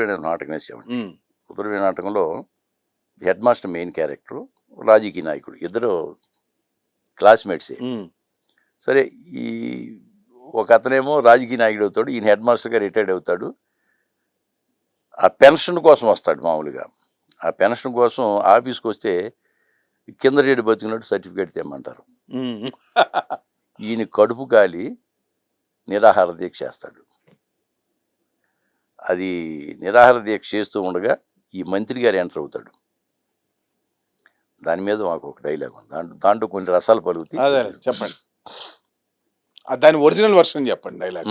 నాటకం వేసామండి. కుదురువే నాటకంలో హెడ్ మాస్టర్ మెయిన్ క్యారెక్టర్, రాజకీయ నాయకుడు, ఇద్దరు క్లాస్మేట్సే. సరే, ఈ ఒక అతనేమో రాజకీయ నాయకుడు అవుతాడు, ఈయన హెడ్ మాస్టర్గా రిటైర్డ్ అవుతాడు. ఆ పెన్షన్ కోసం వస్తాడు మామూలుగా. ఆ పెన్షన్ కోసం ఆఫీస్కి వస్తే కింద రేటు బతికినట్టు సర్టిఫికేట్ తెమ్మంటారు. ఈయన కడుపు కాలి నిరాహార దీక్ష చేస్తాడు. అది నిరాహార దీక్ష చేస్తూ ఉండగా ఈ మంత్రి గారు ఎంటర్ అవుతాడు. దాని మీద మాకు ఒక డైలాగ్ ఉంది, దాంట్లో కొన్ని రసాలు పలుకుతాయి. చెప్పండి, దాని ఒరిజినల్ వర్షన్ చెప్పండి డైలాగ్.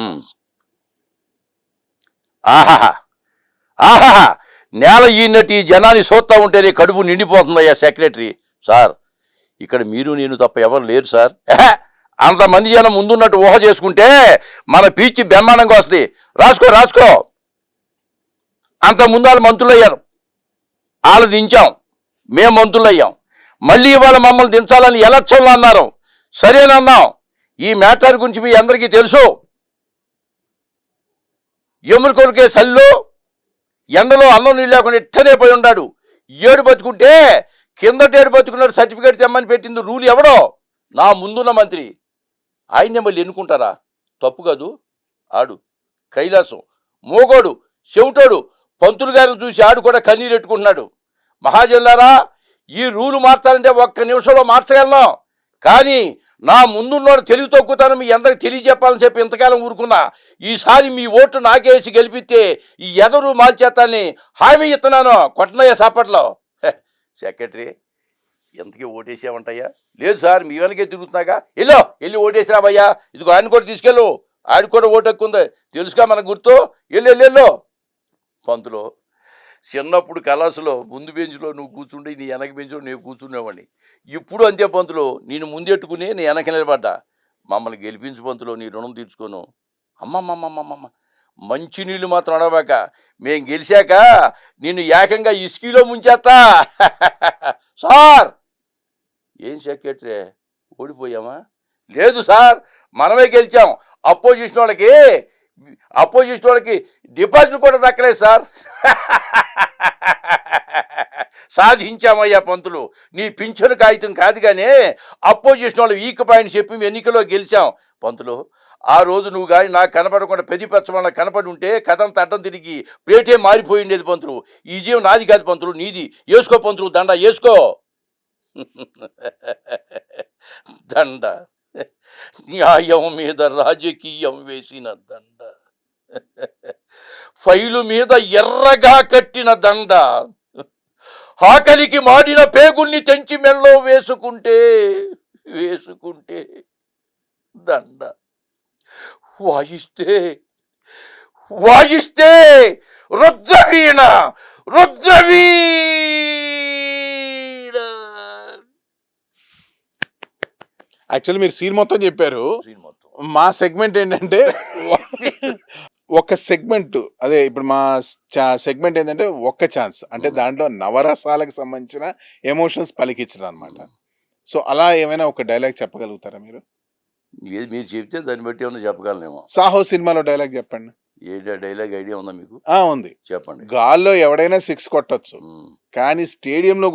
ఆహా ఆహా, నేల ఈనటి జనాన్ని చూస్తూ ఉంటేనే కడుపు నిండిపోతుందయ్యా సెక్రటరీ. సార్, ఇక్కడ మీరు నేను తప్ప ఎవరు లేరు సార్. అంతమంది జనం ముందున్నట్టు ఊహ చేసుకుంటే మన పీచి బ్రహ్మాండంగా వస్తుంది. రాసుకో రాసుకో. అంత ముందు వాళ్ళు మంత్రులు అయ్యారు, వాళ్ళు దించాం, మేము మంత్రులు అయ్యాం. మళ్ళీ ఇవాళ మమ్మల్ని దించాలని ఎలక్షన్లు అన్నారు, సరేనన్నాం. ఈ మ్యాటర్ గురించి మీ అందరికీ తెలుసు. ఎమురు కొరికే సల్లు ఎండలో అన్నం నీళ్ళు లేకుండా ఇట్టనే పోయి ఉన్నాడు. ఏడు బతుకుంటే కిందటేడు బతుకున్నాడు సర్టిఫికేట్ తెమ్మని పెట్టింది రూల్ ఎవడో, నా ముందున్న మంత్రి. ఆయన్నే మళ్ళీ ఎన్నుకుంటారా? తప్పు కాదు. ఆడు కైలాసం మోగోడు చెవిటోడు పంతులు గారిని చూసి ఆడు కూడా కన్నీరు పెట్టుకుంటున్నాడు. మహాజనులారా, ఈ రూలు మార్చాలంటే ఒక్క నిమిషంలో మార్చగలను, కానీ నా ముందున్నోడు తెలివి తొక్కుతాను మీ అందరికి తెలియజెప్పాలని చెప్పి ఇంతకాలం ఊరుకున్నా. ఈసారి మీ ఓటు నాకేసి గెలిపిస్తే ఈ ఎదరు మార్చేస్తానని హామీ ఇస్తున్నాను. కొట్టనయ్యా సాపట్లో. సెక్రటరీ, ఎంతకీ ఓటేసామంటయ్యా? లేదు సార్, మీ వెనకే తిరుగుతున్నాగా. వెళ్ళి ఓటేసిరాబయ్యా. ఇదిగో ఆయన కూడా తీసుకెళ్ళు, ఆయన కూడా ఓటు ఎక్కుంది తెలుసుగా మనకు గుర్తు. వెళ్ళు. పంతులు, చిన్నప్పుడు కళాసులో ముందు బెంచ్లో నువ్వు కూర్చుండి నీ వెనక బెంచ్లో నేను కూర్చునేవాడిని. ఇప్పుడు అంతే పంతులు, నేను ముందెట్టుకుని నీ వెనక నిలబడ్డా. మమ్మల్ని గెలిపించు పంతులు, నీ రుణం తీర్చుకోను. అమ్మమ్మమ్మమ్మమ్మ, మంచినీళ్ళు మాత్రం అడవాక, మేం గెలిచాక నిన్ను ఏకంగా ఇసుకీలో ముంచేస్తా. సార్, ఏం సెక్రటరీ ఓడిపోయామా? లేదు సార్, మనమే గెలిచాం. అపోజిషన్ వాళ్ళకి డిపాజిట్ కూడా దక్కలేదు సార్. సాధించామయ్యా పంతులు, నీ పింఛను కాగితం కాదు కానీ అపోజిషన్ వాళ్ళు వీక్ పాయింట్ చెప్పి ఎన్నికల్లో గెలిచాం. పంతులు, ఆ రోజు నువ్వు కానీ నాకు కనపడకుండా ప్రతిపక్షం వల్ల కనపడి ఉంటే కథంతా అడ్డం తిరిగి ప్లేటే మారిపోయిండేది పంతులు. ఈ జీవం నాది కాదు పంతులు, నీది. వేసుకో పంతులు, దండ వేసుకో. దండ, న్యాయం మీద రాజకీయం వేసిన దండ, ఫైలు మీద ఎర్రగా కట్టిన దండ, ఆకలికి మాడిన పేగుల్ని తెంచి మెల్లో వేసుకుంటే దండ, వాయిస్తే రుద్రవీణ. యాక్చువల్లీ మీరు సీన్ మొత్తం చెప్పారు. మా సెగ్మెంట్ ఏంటంటే ఒక సెగ్మెంట్, అదే ఇప్పుడు మా సెగ్మెంట్ ఏంటంటే ఒక్క ఛాన్స్, అంటే దాంట్లో నవరసాలకు సంబంధించిన ఎమోషన్స్ పలికించడం అనమాట. సో అలా ఏమైనా ఒక డైలాగ్ చెప్పగలుగుతారా మీరు? మీరు చెప్తే దాన్ని బట్టి ఏమన్నా చెప్పగలనేమో. సాహో సినిమాలో డైలాగ్ చెప్పండి. ఏ డైలాగ్ ఐడియా ఉందా మీకు? ఉంది, చెప్పండి. గాల్లో ఎవడైనా 6 కొట్టచ్చు, కానీ స్టేడియంలో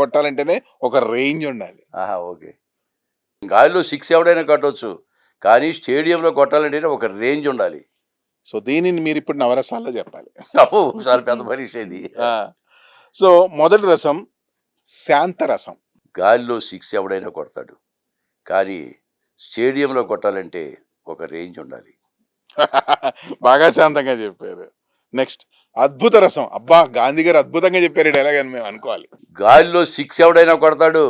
కొట్టాలంటేనే ఒక రేంజ్ ఉండాలి. ఓకే. గాలిలో 6 ఎవడైనా కొట్టవచ్చు, కానీ స్టేడియంలో కొట్టాలంటే ఒక రేంజ్ ఉండాలి. సో దీనిని మీరు ఇప్పుడు నవరసాల్లో చెప్పాలి. చాలా పెద్ద పరీక్ష ఇది. సో మొదటి రసం శాంతరసం. గాలిలో 6 ఎవడైనా కొడతాడు, కానీ స్టేడియంలో కొట్టాలంటే ఒక రేంజ్ ఉండాలి. బాగా శాంతంగా చెప్పారు. నెక్స్ట్ అద్భుత రసం. అబ్బా, గాంధీ గారు అద్భుతంగా చెప్పారు డైలాగ్ అని మేము అనుకోవాలి. గాలిలో 6 ఎవడైనా కొడతాడు,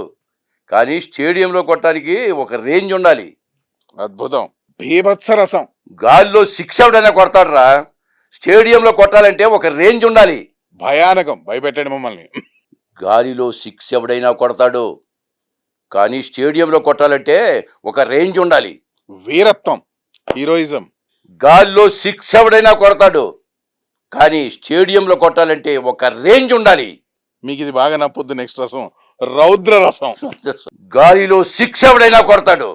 కానీ స్టేడియంలో కొట్టడానికి ఒక రేంజ్ ఉండాలి. అద్భుతం. బీభత్స రసం. గాలిలో 6 ఎవడైనా కొడతాడు రా, స్టేడియంలో కొట్టాలంటే ఒక రేంజ్ ఉండాలి. భయానకం. భయపెట్టండి మమ్మల్ని. గాలిలో 6 ఎవడైనా కొడతాడు, కానీ స్టేడియంలో కొట్టాలంటే ఒక రేంజ్ ఉండాలి. వీరత్వం, హీరోయిజం. గాలిలో 6 ఎవడైనా కొడతాడు, కానీ స్టేడియంలో కొట్టాలంటే ఒక రేంజ్ ఉండాలి. మీకు ఇది బాగా నప్పొద్దు. నెక్స్ట్ రసం రౌద్ర రసం. గాలిలో 6 ఎవడైనా కొడతాడు,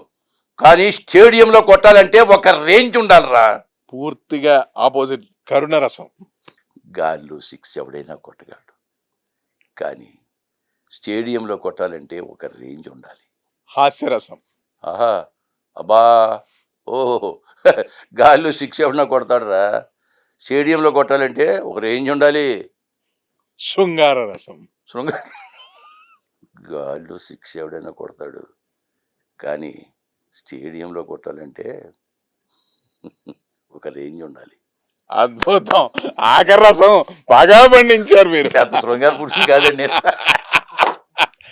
కానీ స్టేడియంలో కొట్టాలంటే ఒక రేంజ్ ఉండాలిరా. పూర్తిగా ఆపోజిట్ కరుణ రసం. గాల్లో 6 ఎవడైనా కొట్టగలడు. కానీ స్టేడియంలో కొట్టాలంటే ఒక రేంజ్ ఉండాలి. హాస్యరసం. ఆహా! అబ్బా! ఓహో! గాల్లో 6 ఎవడన్నా కొడతాడురా. స్టేడియంలో కొట్టాలంటే ఒక రేంజ్ ఉండాలి. శృంగార రసం. గాల్లో 6 ఎవడైనా కొడతాడు. కానీ స్టేడియంలో కొట్టాలంటే ఒక రేంజ్ ఉండాలి. అద్భుతం. ఆఖరి రసం బాగా పండించారు మీరు. అంత శృంగార పురుషుడు కాదండి నేను.